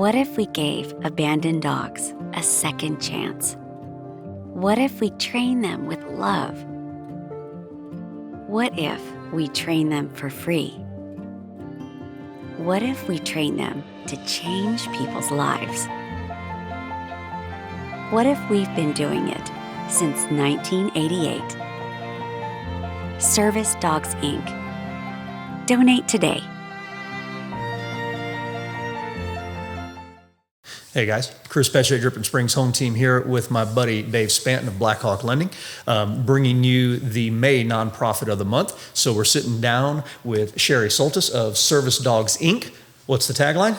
What if we gave abandoned dogs a second chance? What if we trained them with love? What if we train them for free? What if we train them to change people's lives? What if we've been doing it since 1988? Service Dogs, Inc. Donate today. Hey guys, Chris Petcher at Dripping Springs Home Team here with my buddy Dave Spanton of Blackhawk Lending, bringing you the May nonprofit of the month. So we're sitting down with Sherry Soltis of Service Dogs, Inc. What's the tagline?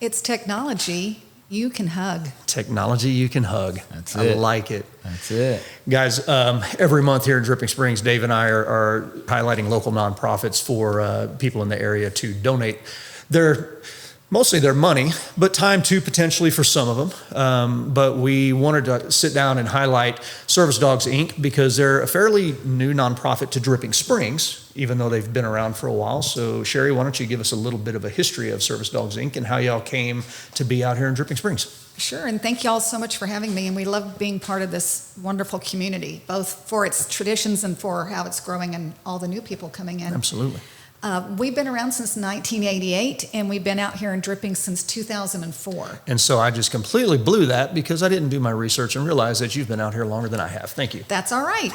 It's technology you can hug. Technology you can hug. That's it. I like it. That's it. Guys, every month here in Dripping Springs, Dave and I are highlighting local nonprofits for people in the area to donate mostly their money, but time too, potentially for some of them. But we wanted to sit down and highlight Service Dogs, Inc. because they're a fairly new nonprofit to Dripping Springs, even though they've been around for a while. So Sherry, why don't you give us a little bit of a history of Service Dogs, Inc. and how y'all came to be out here in Dripping Springs? Sure, and thank you all so much for having me. And we love being part of this wonderful community, both for its traditions and for how it's growing and all the new people coming in. Absolutely. We've been around since 1988, and we've been out here in Dripping since 2004. And so I just completely blew that because I didn't do my research and realize that you've been out here longer than I have. Thank you. That's all right.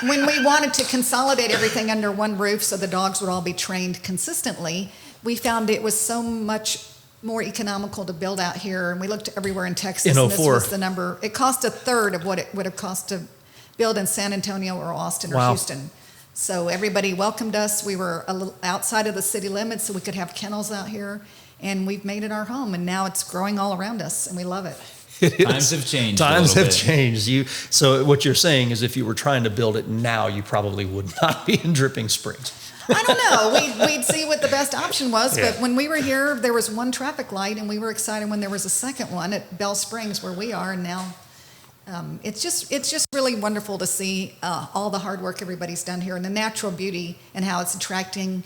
When we wanted to consolidate everything under one roof so the dogs would all be trained consistently, we found it was so much more economical to build out here. And we looked everywhere in Texas, In and this 04. was the number. It cost a third of what it would have cost to build in San Antonio or Austin or Wow. Houston. So everybody welcomed us. We were a little outside of the city limits, so we could have kennels out here. And we've made it our home, and now it's growing all around us, and we love it. Times have changed. Times a little have bit. changed. So what you're saying is if you were trying to build it now, you probably would not be in Dripping Springs. I don't know. We'd see what the best option was, Yeah. but when we were here, there was one traffic light, and we were excited when there was a second one at Bell Springs, where we are, and now it's just really wonderful to see all the hard work everybody's done here and the natural beauty and how it's attracting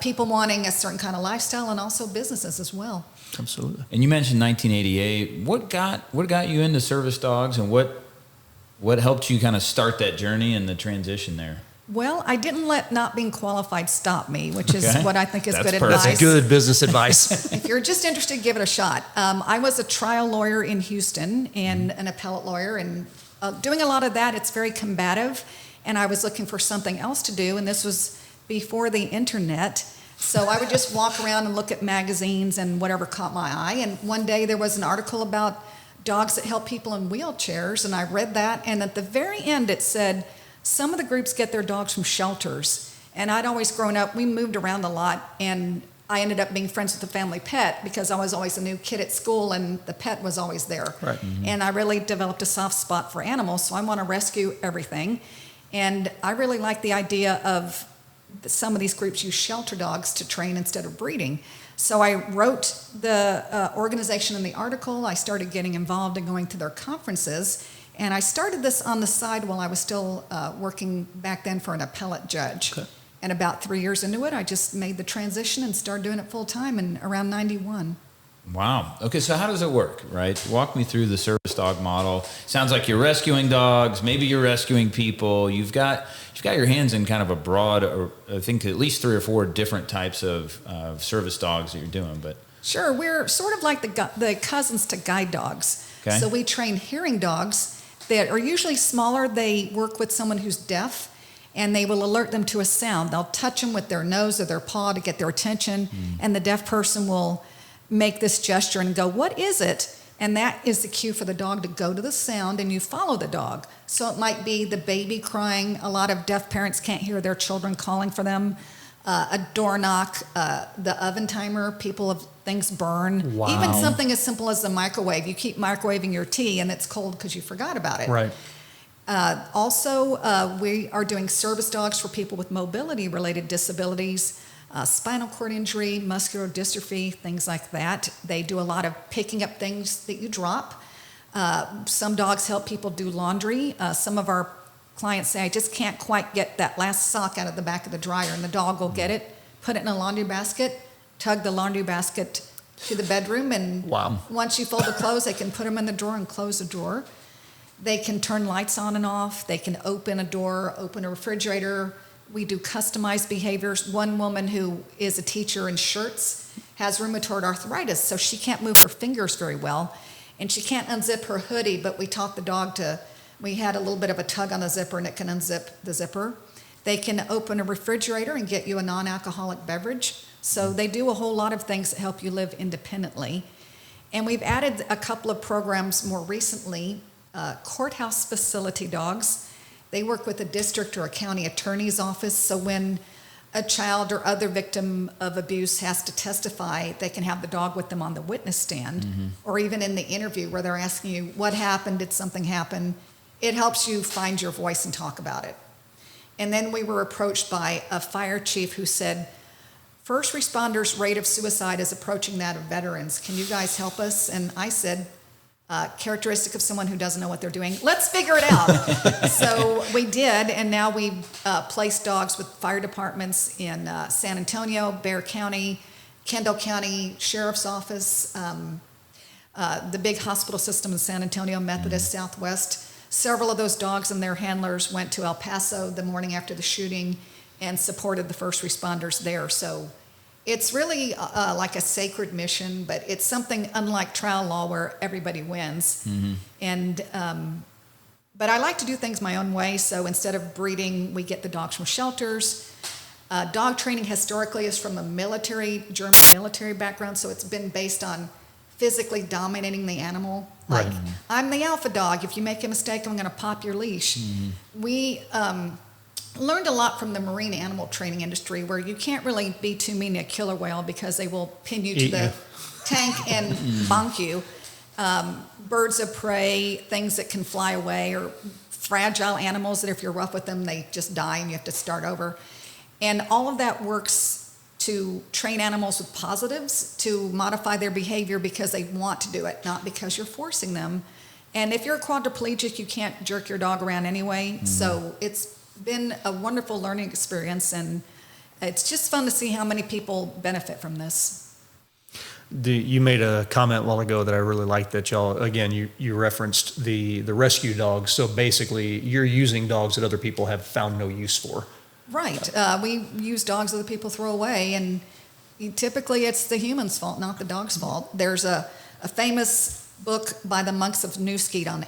people wanting a certain kind of lifestyle and also businesses as well. Absolutely. And you mentioned 1988. What got you into Service Dogs, and what helped you kind of start that journey and the transition there? Well, I didn't let not being qualified stop me, which is Okay. what I think is That's good perfect. advice. That's good business advice. If you're just interested, give it a shot. I was a trial lawyer in Houston and an appellate lawyer, and doing a lot of that, it's very combative, and I was looking for something else to do, and this was before the internet. So I would just walk around and look at magazines and whatever caught my eye, and one day there was an article about dogs that help people in wheelchairs, and I read that, and at the very end it said, some of the groups get their dogs from shelters. And I'd always grown up, we moved around a lot, and I ended up being friends with the family pet because I was always a new kid at school and the pet was always there. Right. Mm-hmm. And I really developed a soft spot for animals, so I want to rescue everything. And I really like the idea of some of these groups use shelter dogs to train instead of breeding. So I wrote the organization in the article. I started getting involved and going to their conferences. And I started this on the side while I was still working back then for an appellate judge. Okay. And about 3 years into it, I just made the transition and started doing it full time in around 91. Wow. Okay, so how does it work, right? Walk me through the service dog model. Sounds like you're rescuing dogs. Maybe you're rescuing people. You've got your hands in kind of a broad, I think at least 3 or 4 different types of service dogs that you're doing. But Sure, we're sort of like the cousins to guide dogs. Okay. So we train hearing dogs that are usually smaller. They work with someone who's deaf, and they will alert them to a sound. They'll touch them with their nose or their paw to get their attention, and the deaf person will make this gesture and go, "What is it?" And that is the cue for the dog to go to the sound, and you follow the dog. So it might be the baby crying. A lot of deaf parents can't hear their children calling for them. A door knock, the oven timer, people have things burn. Wow. Even something as simple as the microwave. You keep microwaving your tea and it's cold because you forgot about it. Right. Also, we are doing service dogs for people with mobility-related disabilities, spinal cord injury, muscular dystrophy, things like that. They do a lot of picking up things that you drop. Some dogs help people do laundry. Some of our clients say, I just can't quite get that last sock out of the back of the dryer, and the dog will get it, put it in a laundry basket, tug the laundry basket to the bedroom, and Wow. once you fold the clothes, they can put them in the drawer and close the drawer. They can turn lights on and off. They can open a door, open a refrigerator. We do customized behaviors. One woman who is a teacher in shirts has rheumatoid arthritis, so she can't move her fingers very well, and she can't unzip her hoodie, but we taught the dog we had a little bit of a tug on the zipper, and it can unzip the zipper. They can open a refrigerator and get you a non-alcoholic beverage. So they do a whole lot of things that help you live independently. And we've added a couple of programs more recently. Courthouse facility dogs. They work with a district or a county attorney's office, so when a child or other victim of abuse has to testify, they can have the dog with them on the witness stand, or even in the interview where they're asking you, what happened, did something happen? It helps you find your voice and talk about it. And then we were approached by a fire chief who said, first responders' rate of suicide is approaching that of veterans. Can you guys help us? And I said, characteristic of someone who doesn't know what they're doing. Let's figure it out. So we did, and now we've placed dogs with fire departments in San Antonio, Bexar County, Kendall County Sheriff's Office, the big hospital system in San Antonio, Methodist Southwest. Several of those dogs and their handlers went to El Paso the morning after the shooting and supported the first responders there. So it's really like a sacred mission, but it's something unlike trial law where everybody wins. And but I like to do things my own way. So instead of breeding, we get the dogs from shelters. Dog training historically is from a German military background, so it's been based on physically dominating the animal. Like, Right. I'm the alpha dog. If you make a mistake, I'm going to pop your leash. We learned a lot from the marine animal training industry, where you can't really be too mean to a killer whale because they will pin you to Eat the you. tank and bonk you. Birds of prey, things that can fly away, or fragile animals that if you're rough with them, they just die and you have to start over. And all of that works to train animals with positives, to modify their behavior because they want to do it, not because you're forcing them. And if you're a quadriplegic, you can't jerk your dog around anyway. So it's been a wonderful learning experience, and it's just fun to see how many people benefit from this. You made a comment a while ago that I really liked, that y'all, again, you referenced the rescue dogs. So basically, you're using dogs that other people have found no use for. Right. We use dogs other people throw away, and typically it's the human's fault, not the dog's fault. There's a famous book by the monks of Newskeet on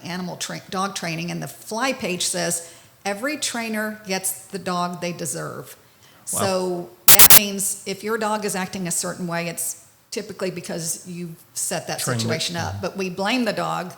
dog training, and the fly page says, every trainer gets the dog they deserve. Wow. So that means if your dog is acting a certain way, it's typically because you set that Trained it. situation up. But we blame the dog,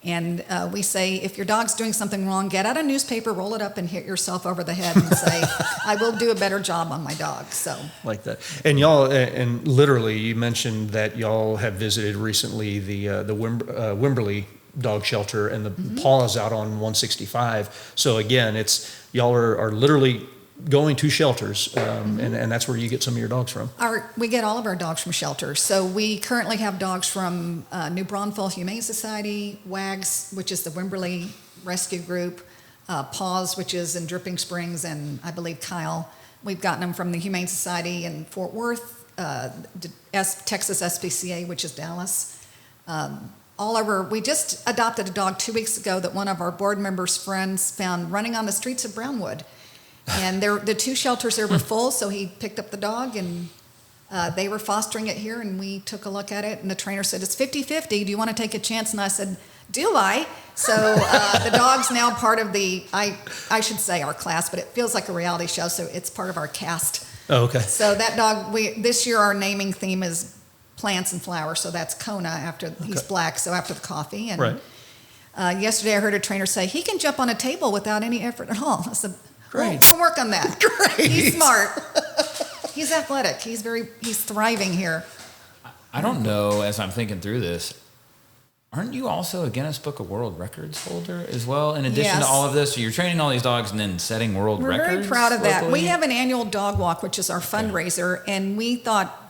and we say, if your dog's doing something wrong, get out a newspaper, roll it up, and hit yourself over the head and say, I will do a better job on my dog. So Like that. And y'all, and literally, you mentioned that y'all have visited recently the Wimberley dog shelter, and the paws out on 165. So again, y'all are literally going to shelters, and that's where you get some of your dogs from. we get all of our dogs from shelters. So we currently have dogs from New Braunfels Humane Society, WAGS, which is the Wimberley Rescue Group, PAWS, which is in Dripping Springs, and I believe Kyle. We've gotten them from the Humane Society in Fort Worth, Texas SPCA, which is Dallas. All over. We just adopted a dog 2 weeks ago that one of our board members' friends found running on the streets of Brownwood. And the two shelters there were full, so he picked up the dog, and they were fostering it here, and we took a look at it, and the trainer said, it's 50-50. Do you want to take a chance? And I said, do I? So the dog's now part of I should say our class, but it feels like a reality show, so it's part of our cast. Oh, okay. So that dog, this year our naming theme is plants and flowers, so that's Kona he's black, so after the coffee. And Right. yesterday I heard a trainer say, he can jump on a table without any effort at all. I said, Great. We'll work on that. Great. He's smart. He's athletic. He's thriving here. I don't know, as I'm thinking through this, aren't you also a Guinness Book of World Records holder as well? In addition Yes. to all of this, so you're training all these dogs and then setting world We're records? very proud of that. locally? We have an annual dog walk, which is our fundraiser, and we thought,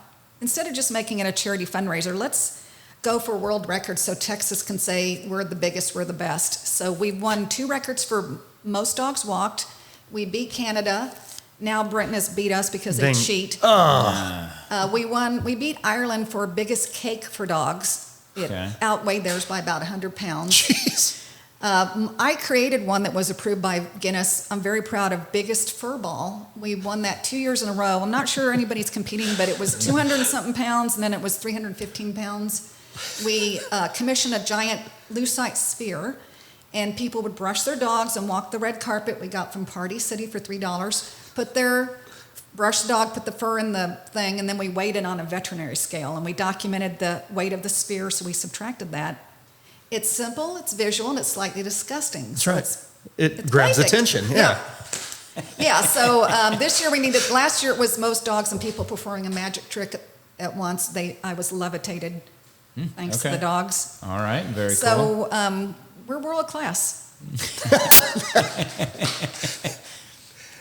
instead of just making it a charity fundraiser, let's go for world records so Texas can say we're the biggest, we're the best. So we've won 2 records for most dogs walked. We beat Canada, Now Britain has beat us because they Dang. cheat. We beat Ireland for biggest cake for dogs. It Okay. outweighed theirs by about 100 pounds. Jeez. I created one that was approved by Guinness. I'm very proud of biggest fur ball. We won that 2 years in a row. I'm not sure anybody's competing, but it was 200 and something pounds, and then it was 315 pounds. We commissioned a giant lucite sphere, and people would brush their dogs and walk the red carpet we got from Party City for $3. Brush the dog, put the fur in the thing, and then we weighed it on a veterinary scale, and we documented the weight of the sphere, so we subtracted that. It's simple, it's visual, and it's slightly disgusting. That's So right. It it's grabs basic. attention. Yeah. Yeah, so this year last year it was most dogs and people performing a magic trick at once. I was levitated thanks to okay. the dogs. All right, very cool. So we're world class.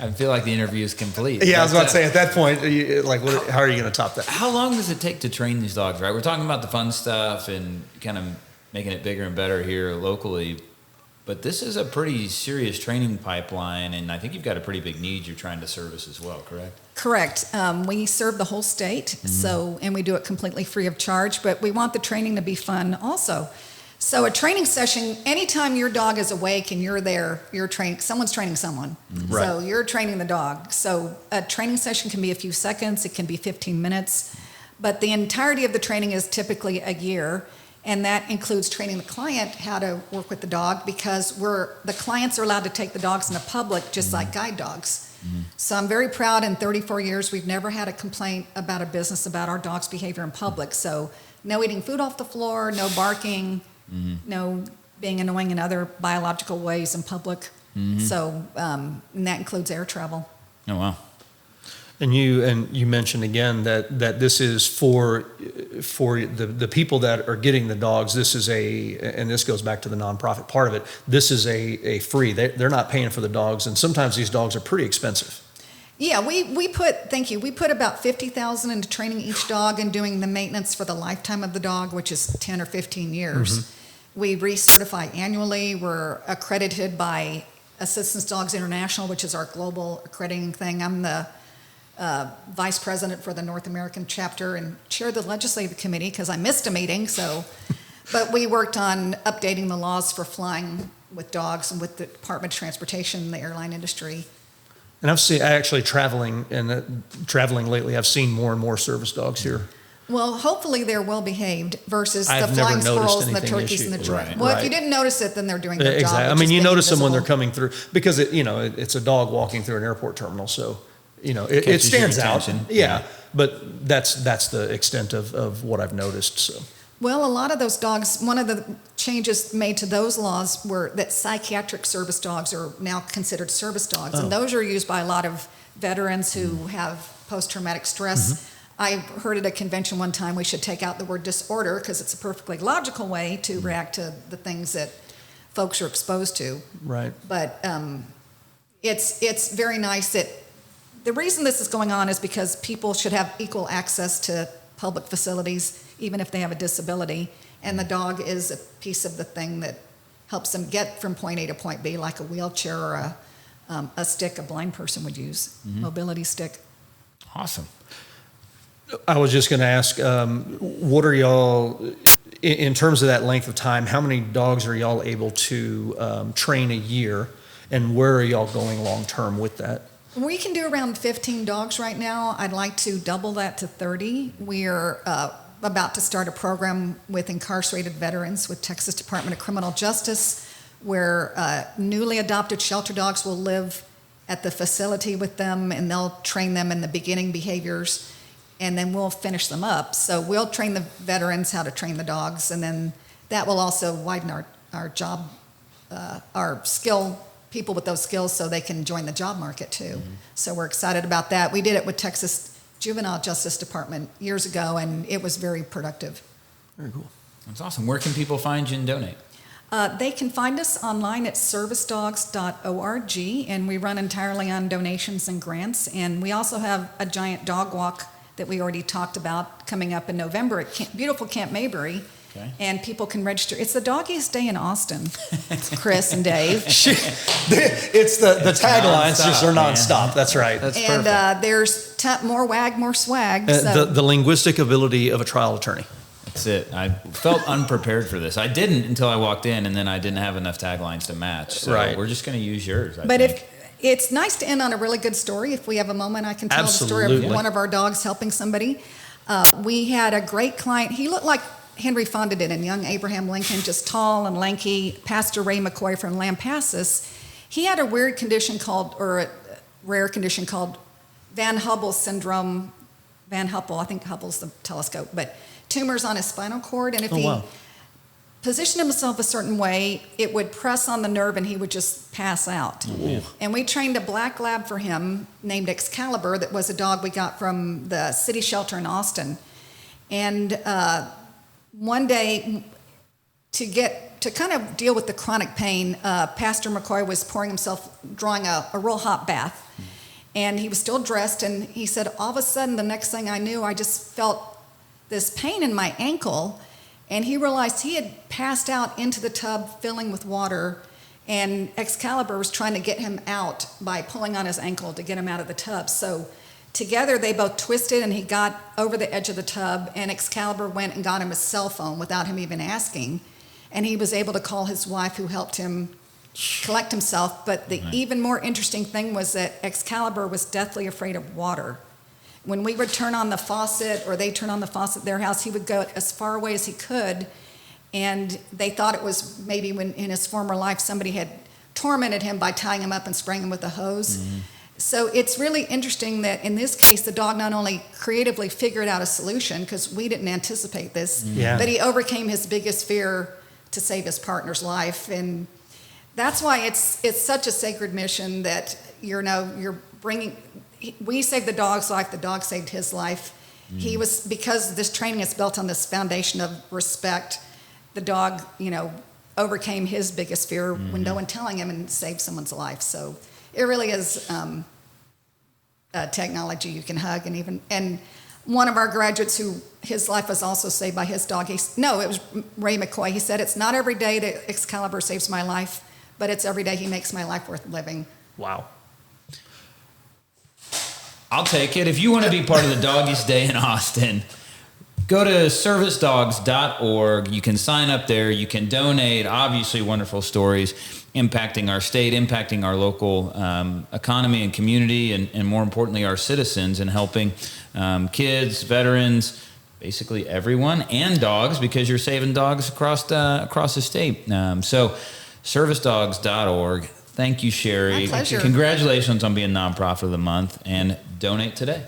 I feel like the interview is complete. Yeah, I was But, about to say, at that point, how are you going to top that? how long does it take to train these dogs, right? We're talking about the fun stuff and kind of making it bigger and better here locally, but this is a pretty serious training pipeline, and I think you've got a pretty big need you're trying to service as well, correct? Correct. We serve the whole state, and we do it completely free of charge, but we want the training to be fun also. So a training session, anytime your dog is awake and you're there, someone's training someone. Right. So you're training the dog. So a training session can be a few seconds, it can be 15 minutes, but the entirety of the training is typically a year, and that includes training the client how to work with the dog, because the clients are allowed to take the dogs in the public just like guide dogs. So I'm very proud, in 34 years, we've never had a complaint about a business about our dog's behavior in public. So no eating food off the floor, no barking, no being annoying in other biological ways in public. So and that includes air travel. Oh, wow. And you mentioned again that this is for the people that are getting the dogs. This is and this goes back to the nonprofit part of it. This is a free. They're not paying for the dogs, and sometimes these dogs are pretty expensive. Yeah, we put about 50,000 into training each dog and doing the maintenance for the lifetime of the dog, which is 10 or 15 years. We recertify annually. We're accredited by Assistance Dogs International, which is our global accrediting thing. I'm the vice president for the North American chapter and chair of the legislative committee because I missed a meeting. But we worked on updating the laws for flying with dogs and with the Department of Transportation and the airline industry. And traveling lately, I've seen more and more service dogs here. Well, hopefully they're well behaved versus the I've never flying noticed squirrels and the anything turkeys and the issue. drones. Right. Well, if Right. you didn't notice it, then they're doing their job. Exactly. I which mean, is you being notice them when they're invisible. coming through because it's a dog walking through an airport terminal, so it Catches your stands out. attention. Yeah, but that's the extent of what I've noticed. So. Well, a lot of those dogs, one of the changes made to those laws were that psychiatric service dogs are now considered service dogs. And those are used by a lot of veterans who have post-traumatic stress. I heard at a convention one time we should take out the word disorder because it's a perfectly logical way to react to the things that folks are exposed to. Right. But it's very nice that the reason this is going on is because people should have equal access to public facilities, even if they have a disability. And the dog is a piece of the thing that helps them get from point A to point B, like a wheelchair or a stick a blind person would use, mobility stick. Awesome. I was just going to ask, what are y'all, in terms of that length of time, how many dogs are y'all able to train a year, and where are y'all going long term with that? We can do around 15 dogs right now. I'd like to double that to 30. We are about to start a program with incarcerated veterans with Texas Department of Criminal Justice, where newly adopted shelter dogs will live at the facility with them, and they'll train them in the beginning behaviors, and then we'll finish them up. So we'll train the veterans how to train the dogs, and then that will also widen our job, our skill, people with those skills so they can join the job market too. So we're excited about that. We did it with Texas Juvenile Justice Department years ago, and it was very productive. Very cool. That's awesome. Where can people find you and donate? They can find us online at servicedogs.org, and we run entirely on donations and grants. And we also have a giant dog walk that we already talked about coming up in November at beautiful Camp Maybury. Okay. And people can register. It's the Doggiest Day in Austin, Chris and Dave. It's the taglines just are nonstop. That's right. That's And perfect. there's more wag, more swag. So. The linguistic ability of a trial attorney. That's it. I felt unprepared for this. I didn't until I walked in, and then I didn't have enough taglines to match. So Right. we're just going to use yours. I But think. it's nice to end on a really good story. If we have a moment, I can tell the story Absolutely. of one of our dogs helping somebody. We had a great client. He looked like Henry Fonda did in Young Abraham Lincoln, just tall and lanky. Pastor Ray McCoy from Lampasas. He had a weird condition a rare condition called Van Hubble syndrome. Van Hubble, I think Hubble's the telescope, but tumors on his spinal cord. And if he wow. positioned himself a certain way, it would press on the nerve and he would just pass out. And we trained a black lab for him named Excalibur that was a dog we got from the city shelter in Austin. And one day, to kind of deal with the chronic pain, Pastor McCoy was drawing a real hot bath. And he was still dressed, and he said, all of a sudden, the next thing I knew, I just felt this pain in my ankle. And he realized he had passed out into the tub filling with water, and Excalibur was trying to get him out by pulling on his ankle to get him out of the tub. So together they both twisted, and he got over the edge of the tub, and Excalibur went and got him a cell phone without him even asking. And he was able to call his wife, who helped him collect himself. But the even more interesting thing was that Excalibur was deathly afraid of water. When we would turn on the faucet, or they turn on the faucet at their house, he would go as far away as he could. And they thought it was maybe when in his former life somebody had tormented him by tying him up and spraying him with a hose. Mm-hmm. So it's really interesting that in this case, the dog not only creatively figured out a solution, because we didn't anticipate this, but he overcame his biggest fear to save his partner's life. And that's why it's such a sacred mission that, you're bringing. We saved the dog's life, the dog saved his life. He was, because this training is built on this foundation of respect, the dog, overcame his biggest fear when no one telling him, and saved someone's life. So it really is technology you can hug. And one of our graduates who his life was also saved by his dog, it was Ray McCoy. He said, it's not every day that Excalibur saves my life, but it's every day he makes my life worth living. Wow. I'll take it. If you want to be part of the Doggiest Day in Austin, go to servicedogs.org. You can sign up there. You can donate. Obviously, wonderful stories impacting our state, impacting our local economy and community, and more importantly, our citizens, and helping kids, veterans, basically everyone, and dogs, because you're saving dogs across the state. So servicedogs.org. Thank you, Sherry. My pleasure. Congratulations on being Nonprofit of the Month, and donate today.